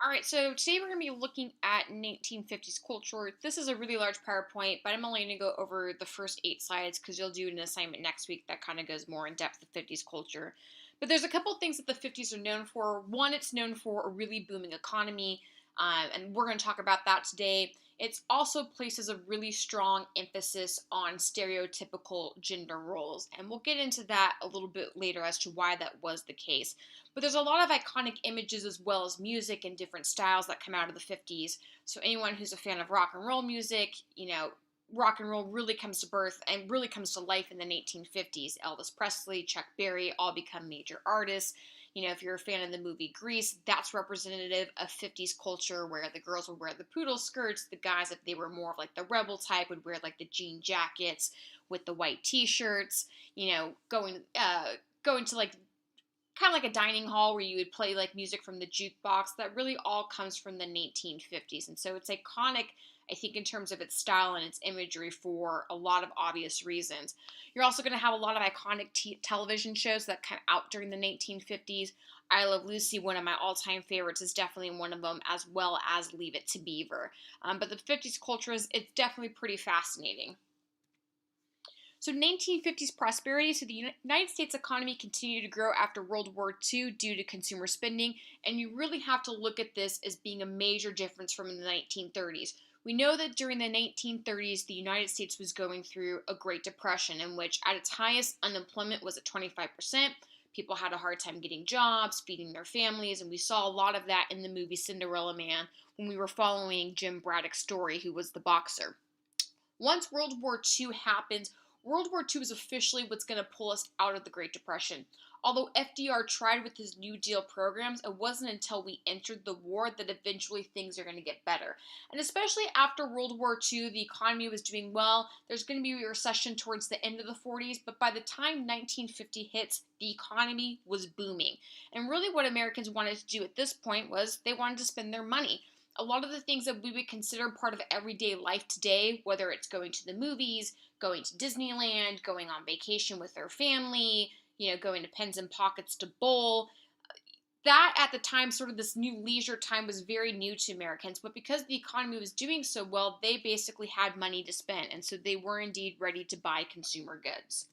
All right, so today we're going to be looking at 1950s culture. This is a really large PowerPoint, but I'm only going to go over the first 8 slides because you'll do an assignment next week that kind of goes more in depth of 50s culture. But there's a couple things that the 50s are known for. One, it's known for a really booming economy, and we're going to talk about that today. It also places a really strong emphasis on stereotypical gender roles, and we'll get into that a little bit later as to why that was the case. But there's a lot of iconic images as well as music and different styles that come out of the 50s. So anyone who's a fan of rock and roll music, rock and roll really comes to birth and really comes to life in the 1950s. Elvis Presley, Chuck Berry all become major artists. If you're a fan of the movie Grease, that's representative of 50s culture where the girls would wear the poodle skirts, the guys, if they were more of like the rebel type, would wear like the jean jackets with the white t-shirts, going to like kind of like a dining hall where you would play like music from the jukebox. That really all comes from the 1950s. And so it's iconic, I think, in terms of its style and its imagery for a lot of obvious reasons. You're also going to have a lot of iconic television shows that come out during the 1950s. I Love Lucy, one of my all-time favorites, is definitely one of them, as well as Leave It to Beaver. But the 50s culture it's definitely pretty fascinating. So 1950s prosperity, so the United States economy continued to grow after World War II due to consumer spending, and you really have to look at this as being a major difference from the 1930s. We know that during the 1930s, the United States was going through a Great Depression in which at its highest, unemployment was at 25%. People had a hard time getting jobs, feeding their families, and we saw a lot of that in the movie Cinderella Man when we were following Jim Braddock's story, who was the boxer. Once World War II happens, World War II is officially what's going to pull us out of the Great Depression. Although FDR tried with his New Deal programs, it wasn't until we entered the war that eventually things are going to get better. And especially after World War II, the economy was doing well. There's going to be a recession towards the end of the 40s, but by the time 1950 hits, the economy was booming. And really what Americans wanted to do at this point was they wanted to spend their money. A lot of the things that we would consider part of everyday life today, whether it's going to the movies, going to Disneyland, going on vacation with their family, going to Pens and Pockets to bowl, that at the time, sort of this new leisure time, was very new to Americans. But because the economy was doing so well, they basically had money to spend. And so they were indeed ready to buy consumer goods.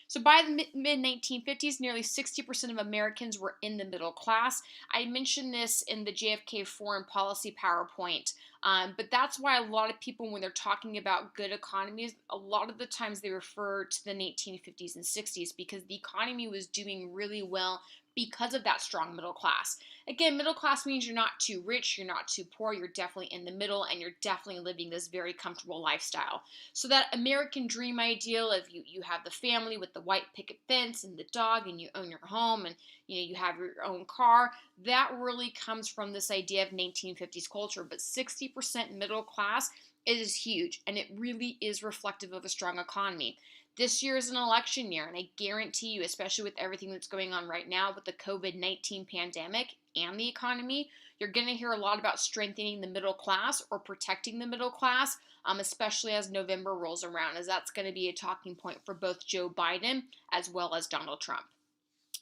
So by the mid 1950s, nearly 60% of Americans were in the middle class. I mentioned this in the JFK foreign policy PowerPoint, but that's why a lot of people, when they're talking about good economies, a lot of the times they refer to the 1950s and 60s because the economy was doing really well because of that strong middle class. Again, middle class means you're not too rich, you're not too poor, you're definitely in the middle, and you're definitely living this very comfortable lifestyle. So that American dream ideal of you have the family with the white picket fence and the dog, and you own your home, and you have your own car, that really comes from this idea of 1950s culture. But 60% middle class, it is huge, and it really is reflective of a strong economy. This year is an election year, and I guarantee you, especially with everything that's going on right now with the COVID-19 pandemic and the economy, you're going to hear a lot about strengthening the middle class or protecting the middle class, especially as November rolls around, as that's going to be a talking point for both Joe Biden as well as Donald Trump.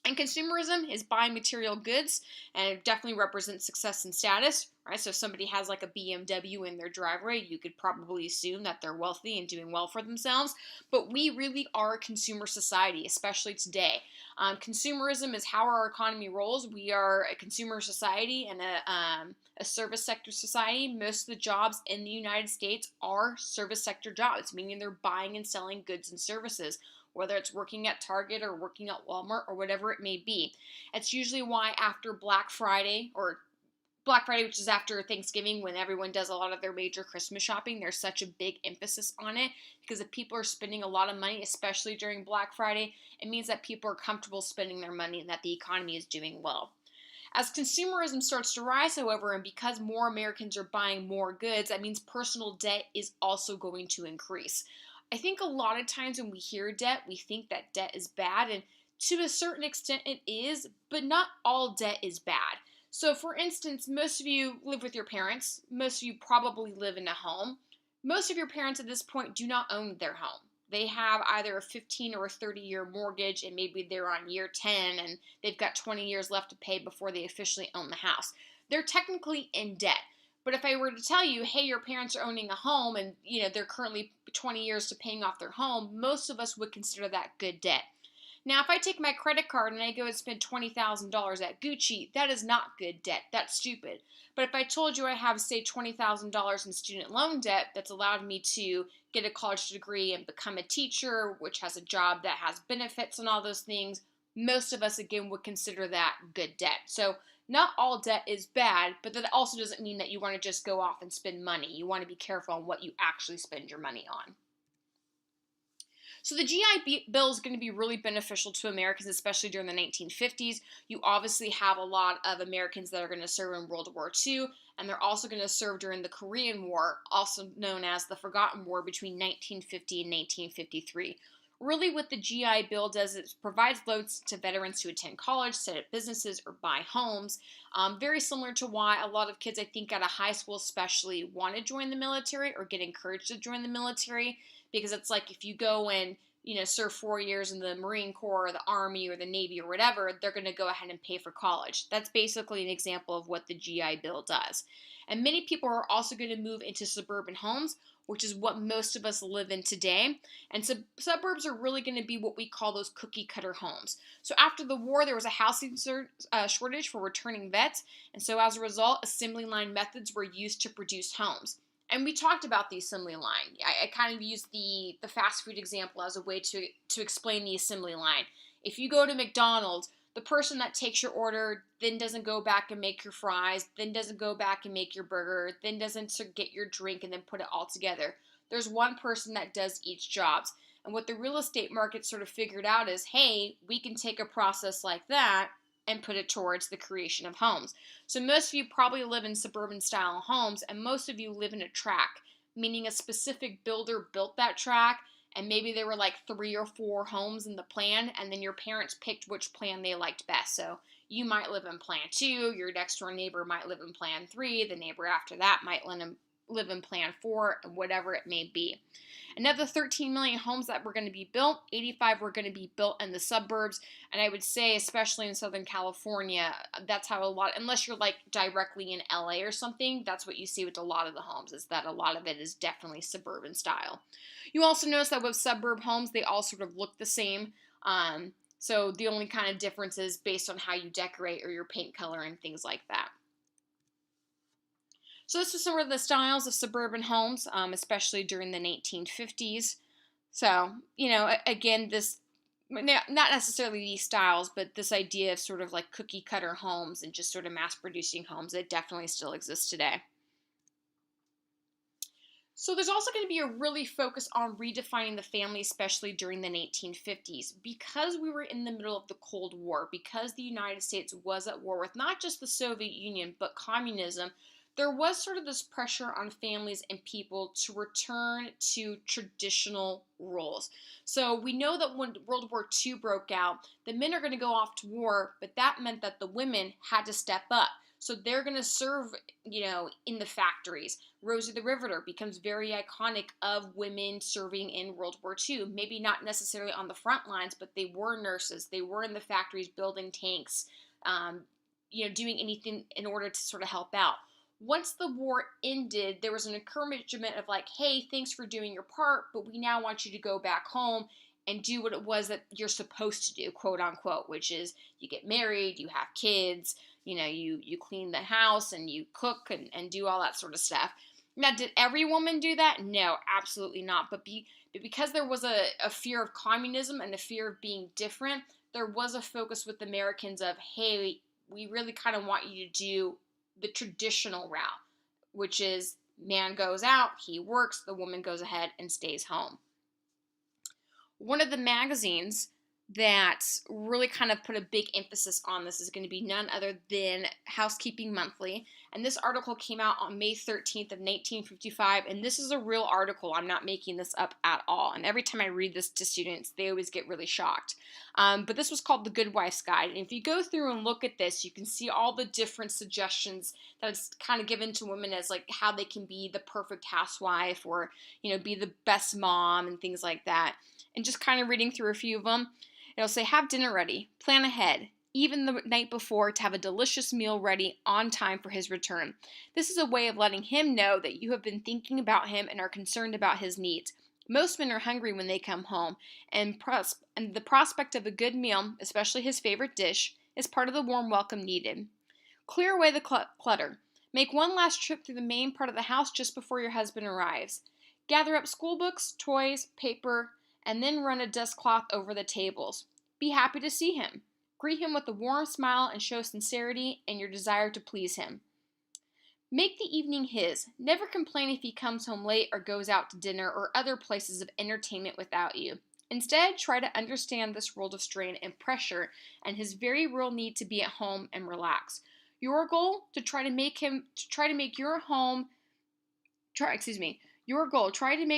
And consumerism is buying material goods, and it definitely represents success and status, right? So if somebody has like a BMW in their driveway, you could probably assume that they're wealthy and doing well for themselves. But we really are a consumer society, especially today. Consumerism is how our economy rolls. We are a consumer society and a service sector society. Most of the jobs in the United States are service sector jobs, meaning they're buying and selling goods and services, whether it's working at Target or working at Walmart or whatever it may be. It's usually why after Black Friday, which is after Thanksgiving when everyone does a lot of their major Christmas shopping, there's such a big emphasis on it, because if people are spending a lot of money, especially during Black Friday, it means that people are comfortable spending their money and that the economy is doing well. As consumerism starts to rise, however, and because more Americans are buying more goods, that means personal debt is also going to increase. I think a lot of times when we hear debt, we think that debt is bad, and to a certain extent it is, but not all debt is bad. So for instance, most of you live with your parents. Most of you probably live in a home. Most of your parents at this point do not own their home. They have either a 15 or a 30-year mortgage, and maybe they're on year 10 and they've got 20 years left to pay before they officially own the house. They're technically in debt. But if I were to tell you, hey, your parents are owning a home and they're currently 20 years to paying off their home, most of us would consider that good debt. Now, if I take my credit card and I go and spend $20,000 at Gucci, that is not good debt. That's stupid. But if I told you I have, say, $20,000 in student loan debt that's allowed me to get a college degree and become a teacher, which has a job that has benefits and all those things, most of us, again, would consider that good debt. So not all debt is bad, but that also doesn't mean that you want to just go off and spend money. You want to be careful on what you actually spend your money on. So the GI Bill is going to be really beneficial to Americans, especially during the 1950s. You obviously have a lot of Americans that are going to serve in World War II, and they're also going to serve during the Korean War, also known as the Forgotten War between 1950 and 1953. Really what the GI Bill does is provides loans to veterans to attend college, set up businesses, or buy homes. Very similar to why a lot of kids, I think, out of high school especially, want to join the military or get encouraged to join the military. Because it's like if you go and serve 4 years in the Marine Corps or the Army or the Navy or whatever, they're going to go ahead and pay for college. That's basically an example of what the GI Bill does. And many people are also going to move into suburban homes, which is what most of us live in today. And suburbs are really going to be what we call those cookie cutter homes. So after the war, there was a housing shortage for returning vets. And so as a result, assembly line methods were used to produce homes. And we talked about the assembly line. I kind of used the fast food example as a way to explain the assembly line. If you go to McDonald's, the person that takes your order then doesn't go back and make your fries, then doesn't go back and make your burger, then doesn't get your drink and then put it all together. There's one person that does each jobs. And what the real estate market sort of figured out is, hey, we can take a process like that and put it towards the creation of homes. So most of you probably live in suburban style homes, and most of you live in a tract, meaning a specific builder built that tract, and maybe there were like 3 or 4 homes in the plan, and then your parents picked which plan they liked best. So you might live in plan 2, your next door neighbor might live in plan 3, the neighbor after that might live in plan 4, and whatever it may be. Another 13 million homes that were going to be built, 85 were going to be built in the suburbs, and I would say especially in Southern California, that's how unless you're like directly in LA or something, that's what you see with a lot of the homes, is that a lot of it is definitely suburban style. You also notice that with suburb homes, they all sort of look the same. So the only kind of difference is based on how you decorate or your paint color and things like that. So this was some of the styles of suburban homes, especially during the 1950s. So, again, this, not necessarily these styles, but this idea of sort of like cookie cutter homes and just sort of mass producing homes, it definitely still exists today. So there's also going to be a really focus on redefining the family, especially during the 1950s. Because we were in the middle of the Cold War, because the United States was at war with not just the Soviet Union, but communism, there was sort of this pressure on families and people to return to traditional roles. So we know that when World War II broke out, the men are going to go off to war, but that meant that the women had to step up. So they're going to serve, in the factories. Rosie the Riveter becomes very iconic of women serving in World War II. Maybe not necessarily on the front lines, but they were nurses. They were in the factories building tanks, doing anything in order to sort of help out. Once the war ended, there was an encouragement of like, hey, thanks for doing your part, but we now want you to go back home and do what it was that you're supposed to do, quote unquote, which is you get married, you have kids, you clean the house and you cook and do all that sort of stuff. Now, did every woman do that? No, absolutely not. But because there was a fear of communism and a fear of being different, there was a focus with Americans of, hey, we really kind of want you to do the traditional route, which is man goes out, he works, the woman goes ahead and stays home. One of the magazines that really kind of put a big emphasis on this is going to be none other than Housekeeping Monthly. And this article came out on May 13th of 1955. And this is a real article. I'm not making this up at all. And every time I read this to students, they always get really shocked. But this was called The Good Wife's Guide. And if you go through and look at this, you can see all the different suggestions that it's kind of given to women as like how they can be the perfect housewife or, be the best mom and things like that. And just kind of reading through a few of them. It'll say, have dinner ready, plan ahead, even the night before, to have a delicious meal ready on time for his return. This is a way of letting him know that you have been thinking about him and are concerned about his needs. Most men are hungry when they come home, and the prospect of a good meal, especially his favorite dish, is part of the warm welcome needed. Clear away the clutter. Make one last trip through the main part of the house just before your husband arrives. Gather up school books, toys, paper, and then run a dust cloth over the tables. Be happy to see him. Greet him with a warm smile and show sincerity and your desire to please him. Make the evening his. Never complain if he comes home late or goes out to dinner or other places of entertainment without you. Instead, try to understand this world of strain and pressure and his very real need to be at home and relax. Your goal, try to make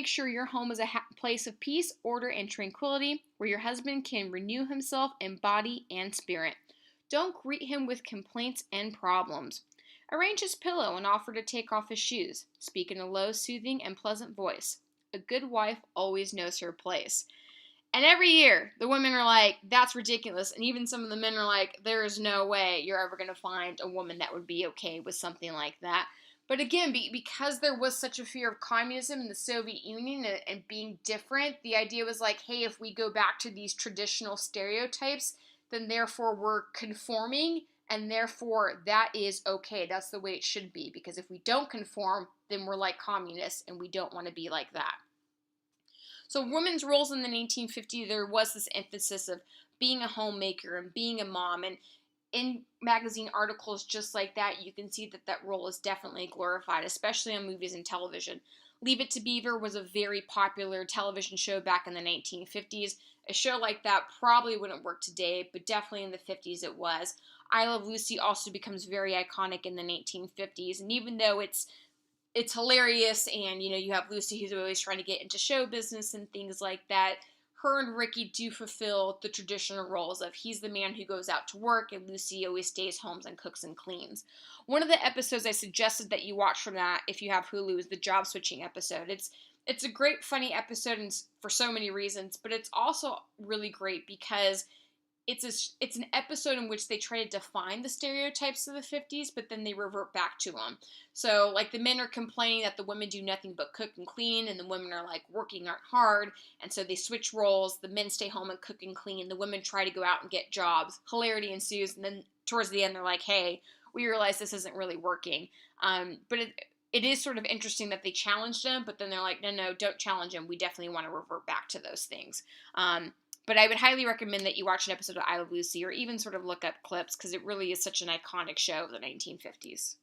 sure your home is a place of peace, order, and tranquility where your husband can renew himself in body and spirit. Don't greet him with complaints and problems. Arrange his pillow and offer to take off his shoes. Speak in a low, soothing, and pleasant voice. A good wife always knows her place. And every year, the women are like, that's ridiculous. And even some of the men are like, there is no way you're ever going to find a woman that would be okay with something like that. But again, because there was such a fear of communism in the Soviet Union and being different, the idea was like, hey, if we go back to these traditional stereotypes, then therefore we're conforming, and therefore that is okay. That's the way it should be. Because if we don't conform, then we're like communists, and we don't want to be like that. So women's roles in the 1950s, there was this emphasis of being a homemaker and being a mom. And in magazine articles just like that, you can see that that role is definitely glorified, especially on movies and television. Leave It to Beaver was a very popular television show back in the 1950s. A show like that probably wouldn't work today, but definitely in the 50s it was. I Love Lucy also becomes very iconic in the 1950s, and even though it's hilarious, and you have Lucy who's always trying to get into show business and things like that, her and Ricky do fulfill the traditional roles of he's the man who goes out to work and Lucy always stays home and cooks and cleans. One of the episodes I suggested that you watch from that, if you have Hulu, is the job switching episode. It's a great, funny episode and for so many reasons, but it's also really great because it's an episode in which they try to define the stereotypes of the 50s, but then they revert back to them. So, like, the men are complaining that the women do nothing but cook and clean, and the women are, like, working hard, and so they switch roles. The men stay home and cook and clean. The women try to go out and get jobs. Hilarity ensues, and then towards the end, they're like, hey, we realize this isn't really working. But it is sort of interesting that they challenged them, but then they're like, no, don't challenge them. We definitely want to revert back to those things. But I would highly recommend that you watch an episode of I Love Lucy or even sort of look up clips because it really is such an iconic show of the 1950s.